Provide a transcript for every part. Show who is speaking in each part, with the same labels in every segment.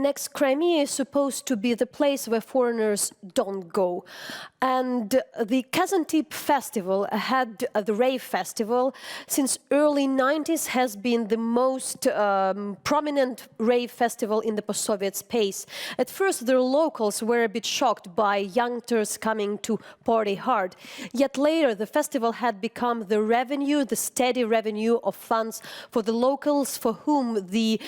Speaker 1: annexed Crimea is supposed to be the place where foreigners don't go. And the Kazantip festival, the rave festival, since early 90s has been the most prominent rave festival in the post-Soviet space. At first, the locals were a bit shocked by youngsters coming to party hard. Yet later, the festival had become the steady revenue of funds for the locals, for whom the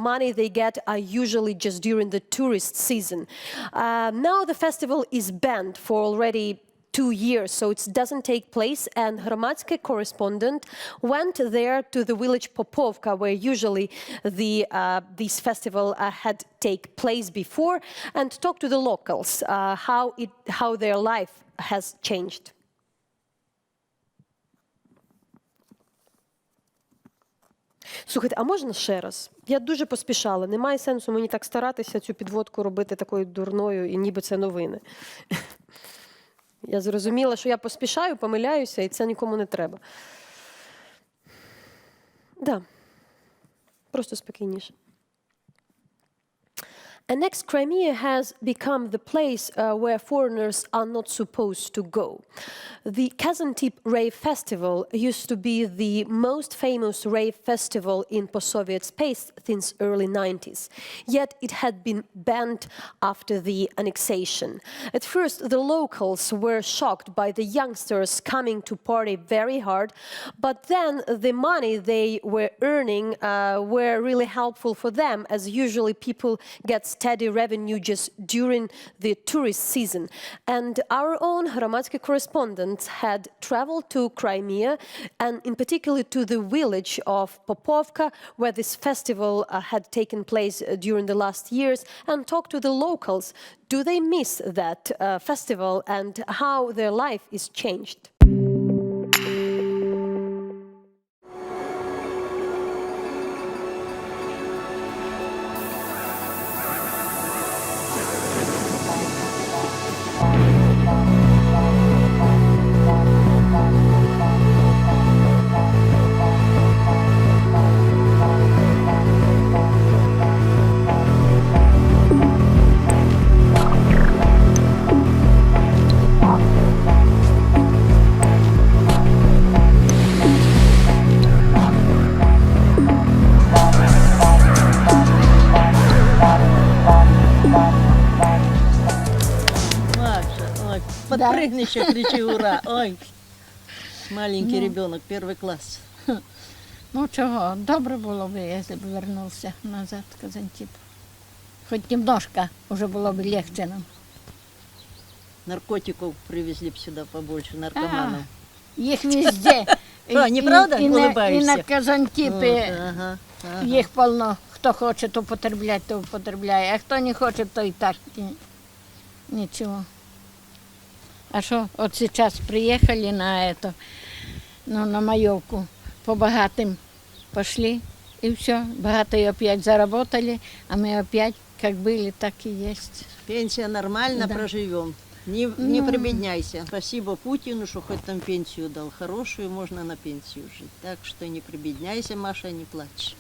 Speaker 1: money they get are usually just during the tourist season. Now the festival is banned for already 2 years, so it doesn't take place, and Hromadske correspondent went there to the village Popovka, where usually this festival had taken place before, and talked to the locals how their life has changed. Слухайте, а можна ще раз? Я дуже поспішала. Немає сенсу мені так старатися цю підводку робити такою дурною, і ніби це новини. Я зрозуміла, що я поспішаю, помиляюся, і це нікому не треба. Да. Просто спокійніше. Annexed Crimea has become the place where foreigners are not supposed to go. The Kazantip Rave Festival used to be the most famous rave festival in post-Soviet space since early 90s. Yet it had been banned after the annexation. At first, the locals were shocked by the youngsters coming to party very hard, but then the money they were earning were really helpful for them, as usually people get steady revenue just during the tourist season. And our own Hromadske correspondents had traveled to Crimea, and in particular to the village of Popovka, where this festival had taken place during the last years, and talked to the locals. Do they miss that festival and how their life is changed?
Speaker 2: Подпрыгни еще, кричи ура. Ой, маленький ребенок, первый класс.
Speaker 3: Ну чого, добре було б, якщо б вернувся назад в Казантип. Хоч немножко уже було б легче нам.
Speaker 2: Наркотиков привезли бы сюда побольше, наркоманов.
Speaker 3: Їх везде.
Speaker 2: Що, неправда?
Speaker 3: І на Казантипі
Speaker 2: Ага.
Speaker 3: їх полно. Хто хоче, то употребляє, то употребляє. А хто не хоче, то і так нічого. А що, от зараз приїхали на Майовку, по богатым пошли, и все, богатые опять заработали, а мы опять как были, так и есть.
Speaker 2: Пенсия нормально, да. Проживем. Не прибедняйся. Спасибо Путину, что хоть там пенсию дал. Хорошую, можно на пенсию жить. Так что не прибедняйся, Маша, не плачь.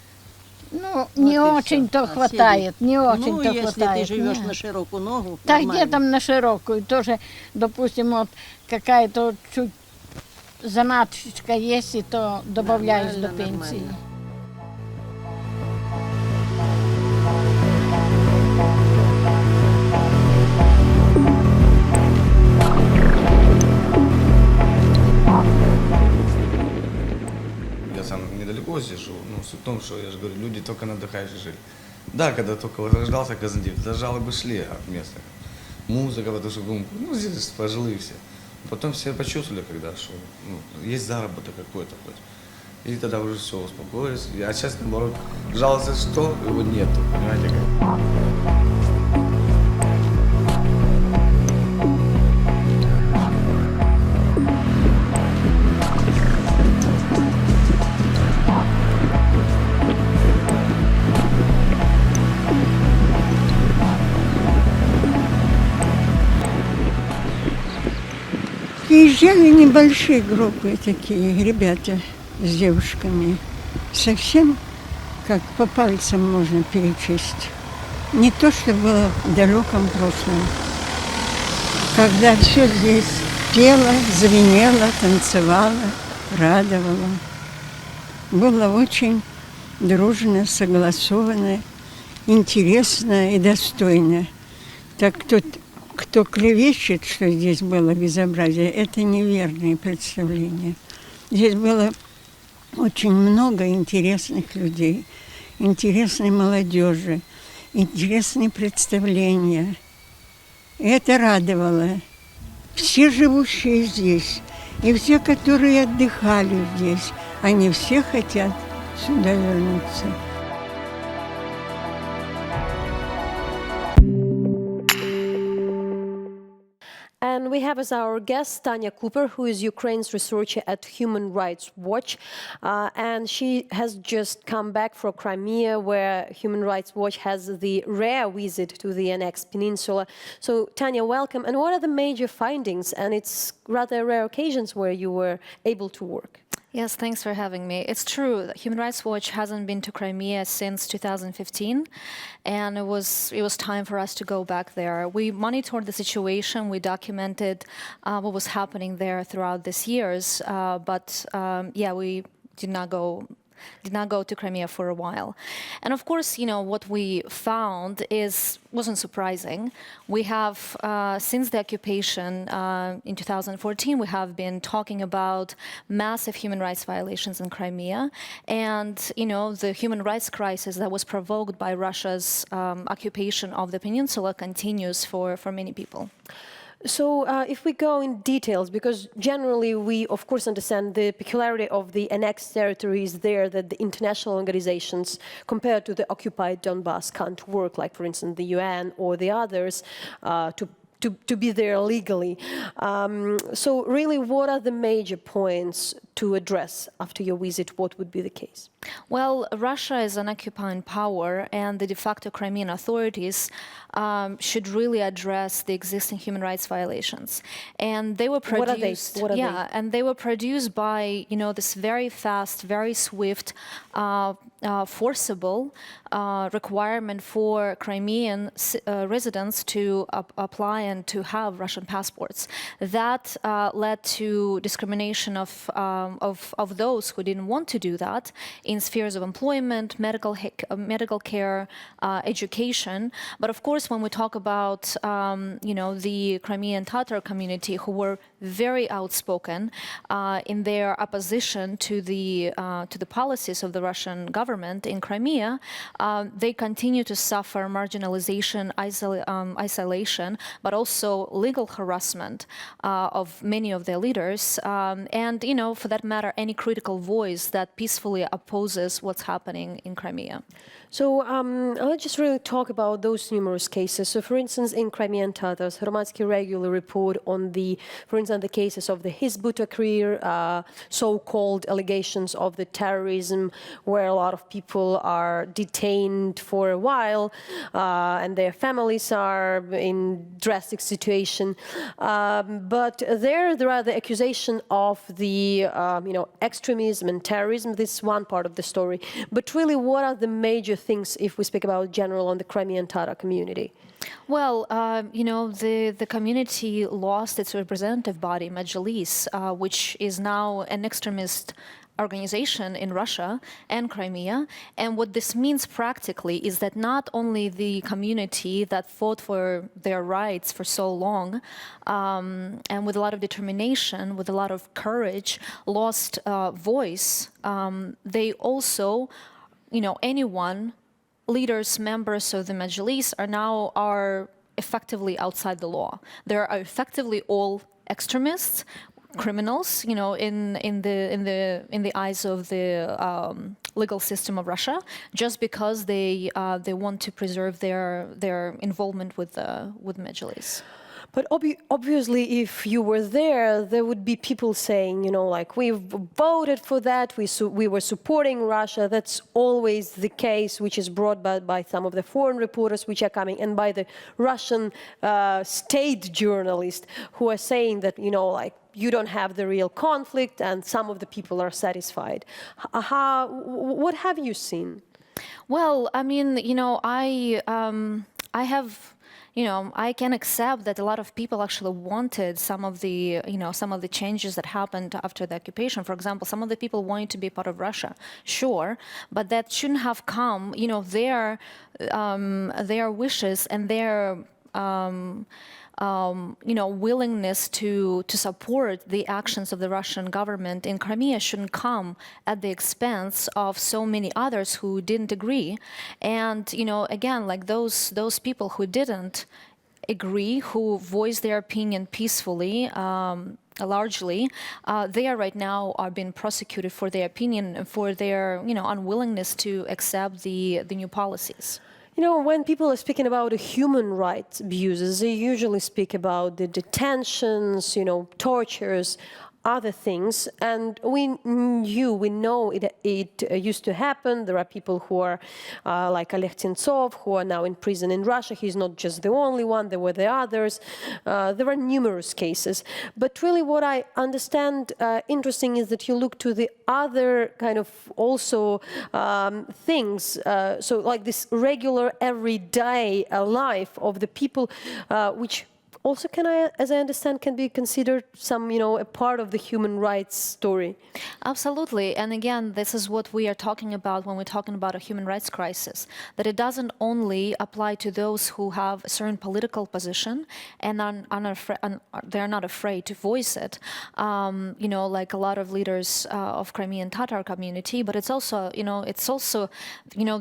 Speaker 3: Ну, вот не очень-то хватает, не очень-то
Speaker 2: хватает. Ну, если ты живешь
Speaker 3: нет.
Speaker 2: на широкую ногу,
Speaker 3: так
Speaker 2: нормально.
Speaker 3: где там на широкую, тоже, допустим, вот какая-то чуть заначка есть, и то добавляешь до пенсии.
Speaker 2: Нормально.
Speaker 4: Я сам недалеко здесь живу, но суть в том, что, я же говорю, люди только на отдыхающих жили. Да, когда только возрождался Казантип, жалобы шли от местных. Музыка, потому что, ну, здесь пожилые все. Потом все почувствовали, когда что, есть заработок какой-то хоть. И тогда уже все, успокоились. А сейчас, наоборот, жалуются, что его нету, понимаете как?
Speaker 5: Приезжали небольшие группы такие, ребята с девушками. Совсем как по пальцам можно перечесть. не то, что было в далеком прошлом, когда все здесь пело, звенело, танцевало, радовало. Было очень дружно, согласованно, интересно и достойно. Так кто клевещет, что здесь было безобразие, это неверные представления. Здесь было очень много интересных людей, интересной молодежи, интересные представления. И это радовало. Все живущие здесь и все, которые отдыхали здесь, они все хотят сюда вернуться.
Speaker 1: And we have as our guest Tanya Cooper, who is Ukraine's researcher at Human Rights Watch. And she has just come back from Crimea, where Human Rights Watch has the rare visit to the Annexed peninsula. So, Tanya, welcome. And what are the major findings? And it's rather rare occasions where you were able to work.
Speaker 6: Yes, thanks for having me. It's true that Human Rights Watch hasn't been to Crimea since 2015, and it was time for us to go back there. We monitored the situation, we documented what was happening there throughout these years, but we did not go to Crimea for a while. And of course, what we found wasn't surprising. We have, since the occupation in 2014, we have been talking about massive human rights violations in Crimea, and the human rights crisis that was provoked by Russia's occupation of the peninsula continues for many people.
Speaker 1: So if we go in details, because generally we, of course, understand the peculiarity of the annexed territories there, that the international organizations, compared to the occupied Donbass, can't work, like, for instance, the UN or the others, to be there legally. So really, what are the major points to address after your visit? What would be the case?
Speaker 6: Well, Russia is an occupying power, and the de facto Crimean authorities should really address the existing human rights violations. And they were produced.
Speaker 1: What are they?
Speaker 6: And they were produced by this very fast, very swift, forcible requirement for Crimean residents to apply and to have Russian passports. That led to discrimination of those who didn't want to do that in spheres of employment, medical care, education. But of course, when we talk about the Crimean Tatar community, who were very outspoken in their opposition to the policies of the Russian government in Crimea, they continue to suffer marginalization, isolation, but also legal harassment of many of their leaders, and for that matter, any critical voice that peacefully opposes what's happening in Crimea.
Speaker 1: So let's just really talk about those numerous cases. So, for instance, in Crimean Tatars, Hromadske regularly report on for instance, the cases of the Hizb-ut-Tahrir, so-called allegations of the terrorism, where a lot of people are detained for a while, and their families are in drastic situation. But there are the accusation of the extremism and terrorism. This is one part of the story. But really, what are the major things if we speak about general on the Crimean Tatar community?
Speaker 6: Well, the community lost its representative body, Majlis, which is now an extremist organization in Russia and Crimea. And what this means practically is that not only the community that fought for their rights for so long, and with a lot of determination, with a lot of courage, lost voice, they also, anyone, leaders, members of the Majlis are effectively outside the law. They are effectively all extremists, criminals, in the eyes of the legal system of Russia, just because they want to preserve their involvement with Majlis.
Speaker 1: But obviously, if you were there would be people saying, like, we've voted for that, we were supporting Russia. That's always the case, which is brought by some of the foreign reporters which are coming, and by the Russian state journalists who are saying that, you don't have the real conflict, and some of the people are satisfied. What have you seen?
Speaker 6: Well, I mean, I have, I can accept that a lot of people actually wanted some of the changes that happened after the occupation. For example, some of the people wanted to be part of Russia, sure, but that shouldn't have come, their wishes and their willingness to support the actions of the Russian government in Crimea shouldn't come at the expense of so many others who didn't agree. And, again, like those people who didn't agree, who voiced their opinion peacefully, largely, they are right now are being prosecuted for their opinion and for their, unwillingness to accept the new policies.
Speaker 1: When people are speaking about the human rights abuses, they usually speak about the detentions, tortures, other things. And we know it used to happen. There are people who are like Oleg Sentsov, who are now in prison in Russia. He's not just the only one. There were the others. There are numerous cases. But really what I understand interesting is that you look to the other kind of also things. So like this regular everyday life of the people, which also, as I understand, can be considered a part of the human rights story.
Speaker 6: Absolutely. And again, this is what we are talking about when we're talking about a human rights crisis, that it doesn't only apply to those who have a certain political position and they're not afraid to voice it, like a lot of leaders of Crimean Tatar community, but it's also,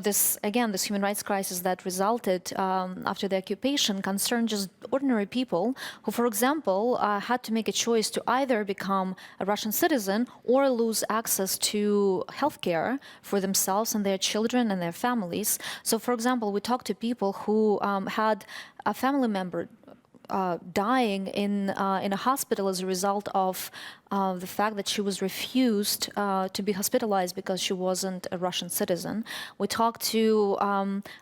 Speaker 6: this human rights crisis that resulted after the occupation concerned just ordinary people who, for example, had to make a choice to either become a Russian citizen or lose access to healthcare for themselves and their children and their families. So, for example, we talked to people who had a family member dying in a hospital as a result of the fact that she was refused to be hospitalized because she wasn't a Russian citizen. We talked to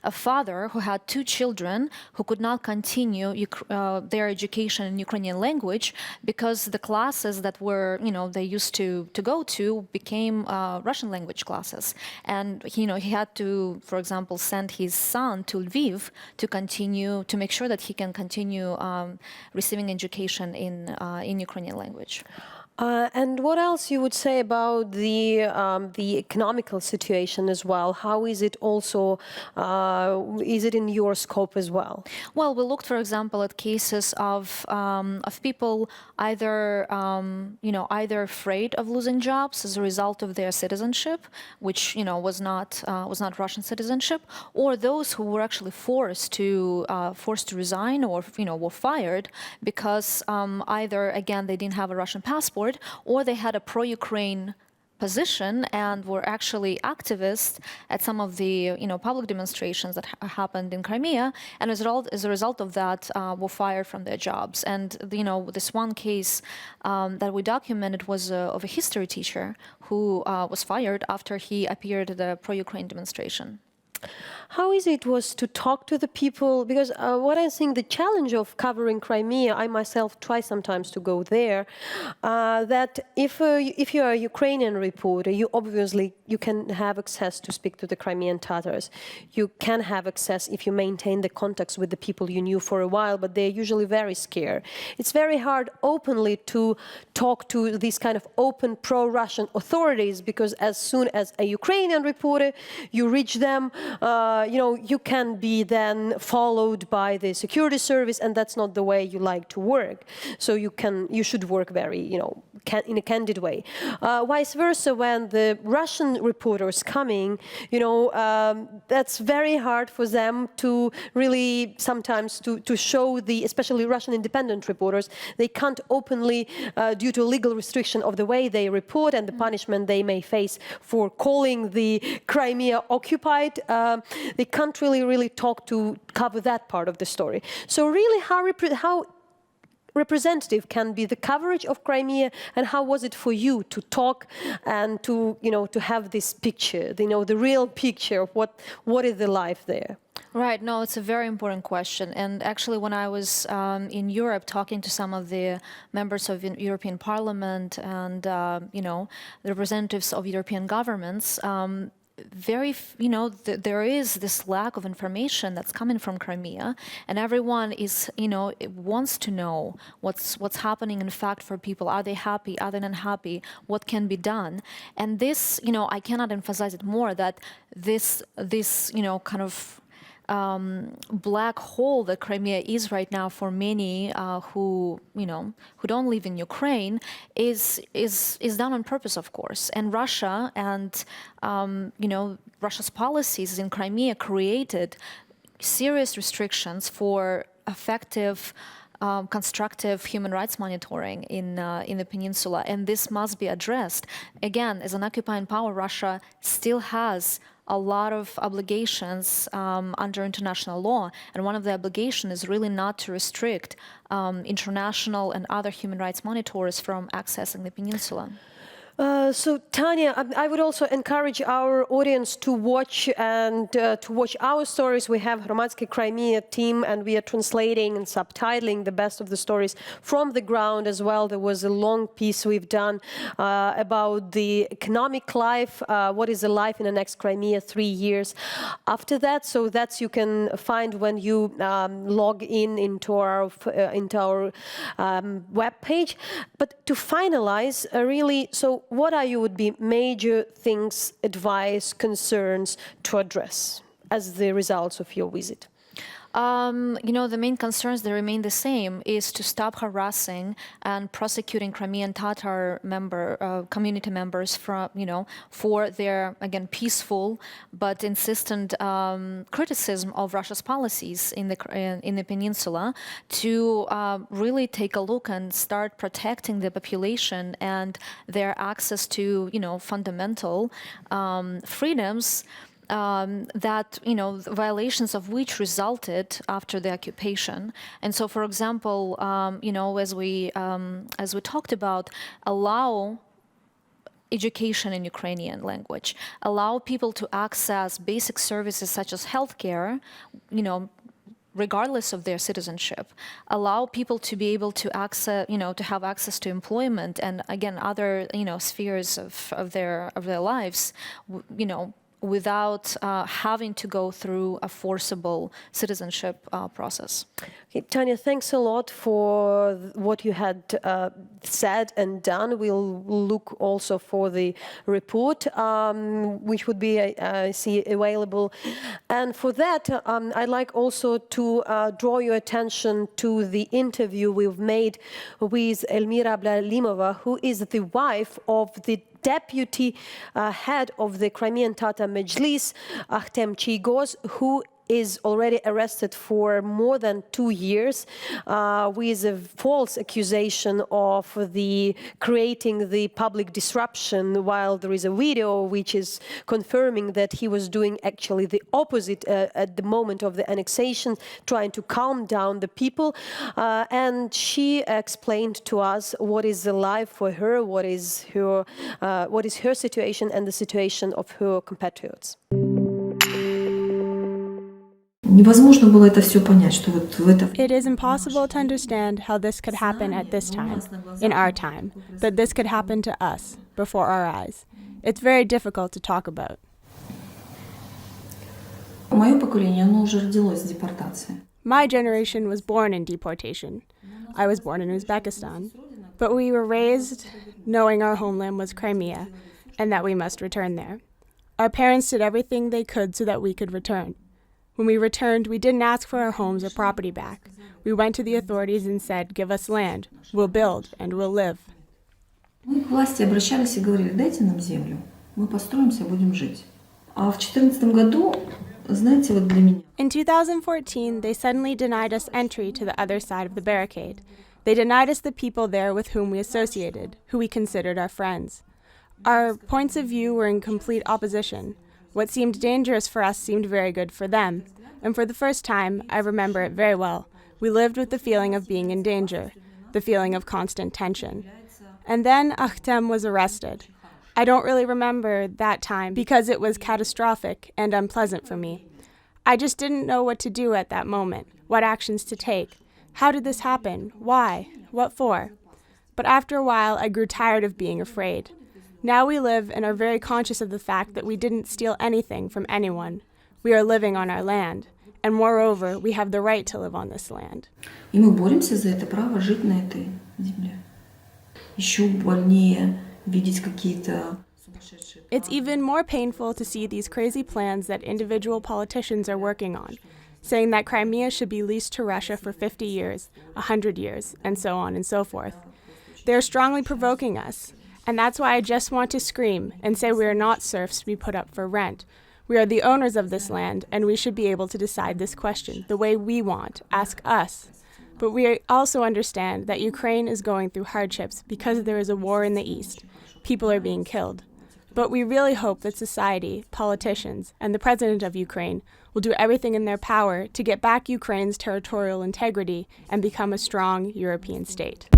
Speaker 6: a father who had 2 children who could not continue their education in Ukrainian language because the classes that were, they used to go to became Russian language classes. And, he had to, for example, send his son to Lviv to make sure that he can continue receiving education in Ukrainian language.
Speaker 1: And what else you would say about the economical situation as well? How is it also, is it in your scope as well?
Speaker 6: Well, we looked, for example, at cases of people either, either afraid of losing jobs as a result of their citizenship, which, was not Russian citizenship, or those who were actually forced to resign or, were fired because either, again, they didn't have a Russian passport, or they had a pro-Ukraine position and were actually activists at some of the public demonstrations that happened in Crimea, and as a result of that were fired from their jobs. And this one case that we documented was of a history teacher who was fired after he appeared at a pro-Ukraine demonstration.
Speaker 1: How easy it was to talk to the people? Because what I think the challenge of covering Crimea, I myself try sometimes to go there, that if you are a Ukrainian reporter, you can have access to speak to the Crimean Tatars. You can have access if you maintain the contacts with the people you knew for a while, but they're usually very scared. It's very hard openly to talk to these kind of open pro-Russian authorities, because as soon as a Ukrainian reporter, you reach them, you can be then followed by the security service, and that's not the way you like to work. So you should work very, in a candid way. Vice versa, when the Russian reporters coming, that's very hard for them to really sometimes to show especially Russian independent reporters, they can't openly, due to legal restriction of the way they report and the punishment they may face for calling the Crimea occupied, they can't really talk to cover that part of the story. So really, how representative can be the coverage of Crimea, and how was it for you to talk and to have this picture, the real picture of what is the life there?
Speaker 6: Right. No, it's a very important question. And actually, when I was in Europe talking to some of the members of the European Parliament and, the representatives of European governments, there is this lack of information that's coming from Crimea, and everyone is, wants to know what's happening in fact for people. Are they happy? Are they unhappy? What can be done? And this, I cannot emphasize it more, that this kind of black hole that Crimea is right now for many who don't live in Ukraine is done on purpose, of course. And Russia and Russia's policies in Crimea created serious restrictions for effective constructive human rights monitoring in the peninsula, and this must be addressed. Again, as an occupying power, Russia still has a lot of obligations under international law, and one of the obligations is really not to restrict international and other human rights monitors from accessing the peninsula.
Speaker 1: So Tanya, I would also encourage our audience to watch our stories. We have Hromadske Crimea team, and we are translating and subtitling the best of the stories from the ground as well. There was a long piece we've done about the economic life, what is the life in Annexed Crimea 3 years after that. So that's you can find when you log into our web page. But to finalize, really, so what are would be major things, advice, concerns to address as the results of your visit?
Speaker 6: The main concerns, they remain the same, is to stop harassing and prosecuting Crimean Tatar community members for their, again, peaceful but insistent criticism of Russia's policies in the peninsula, to really take a look and start protecting the population and their access to, fundamental freedoms. That violations of which resulted after the occupation. And so, for example, as we talked about, allow education in Ukrainian language, allow people to access basic services such as healthcare, regardless of their citizenship, allow people to be able to access, to have access to employment and, again, other, spheres of their lives, without having to go through a forcible citizenship process.
Speaker 1: Okay, Tanya, thanks a lot for what you had said and done. We'll look also for the report, which would be, I see, available. And for that, I'd like also to draw your attention to the interview we've made with Elmira Ablalimova, who is the wife of the deputy head of the Crimean Tatar Mejlis, Ahtem Chiygoz, who is already arrested for more than 2 years with a false accusation of creating the public disruption, while there is a video which is confirming that he was doing actually the opposite at the moment of the annexation, trying to calm down the people. And she explained to us what is the life for her, what is her situation and the situation of her compatriots.
Speaker 7: Невозможно было это все понять, что вот в это...
Speaker 8: It is impossible to understand how this could happen at this time, in our time, that this could happen to us, before our eyes. It's very difficult to talk about.
Speaker 7: Мое поколение, оно уже родилось с депортацией.
Speaker 8: My generation was born in deportation. I was born in Uzbekistan. But we were raised knowing our homeland was Crimea, and that we must return there. Our parents did everything they could so that we could return. When we returned, we didn't ask for our homes or property back. We went to the authorities and said, give us land, we'll build, and we'll live.
Speaker 7: Мы к власти обращались и говорили, дайте нам землю, мы построимся, будем жить. А в 2014 году, знаете, вот для меня...
Speaker 8: In 2014, they suddenly denied us entry to the other side of the barricade. They denied us the people there with whom we associated, who we considered our friends. Our points of view were in complete opposition. What seemed dangerous for us seemed very good for them, and for the first time, I remember it very well, we lived with the feeling of being in danger, the feeling of constant tension. And then Ahtem was arrested. I don't really remember that time because it was catastrophic and unpleasant for me. I just didn't know what to do at that moment, what actions to take. How did this happen? Why? What for? But after a while, I grew tired of being afraid. Now we live and are very conscious of the fact that we didn't steal anything from anyone. We are living on our land, and moreover, we have the right to live on this land.
Speaker 7: И мы боремся за это право жить на этой земле. Еще больнее видеть какие-то сумасшедшие.
Speaker 8: It's even more painful to see these crazy plans that individual politicians are working on, saying that Crimea should be leased to Russia for 50 years, 100 years, and so on and so forth. They are strongly provoking us, and that's why I just want to scream and say we are not serfs to be put up for rent. We are the owners of this land, and we should be able to decide this question the way we want. Ask us. But we also understand that Ukraine is going through hardships because there is a war in the east. People are being killed. But we really hope that society, politicians, and the president of Ukraine will do everything in their power to get back Ukraine's territorial integrity and become a strong European state.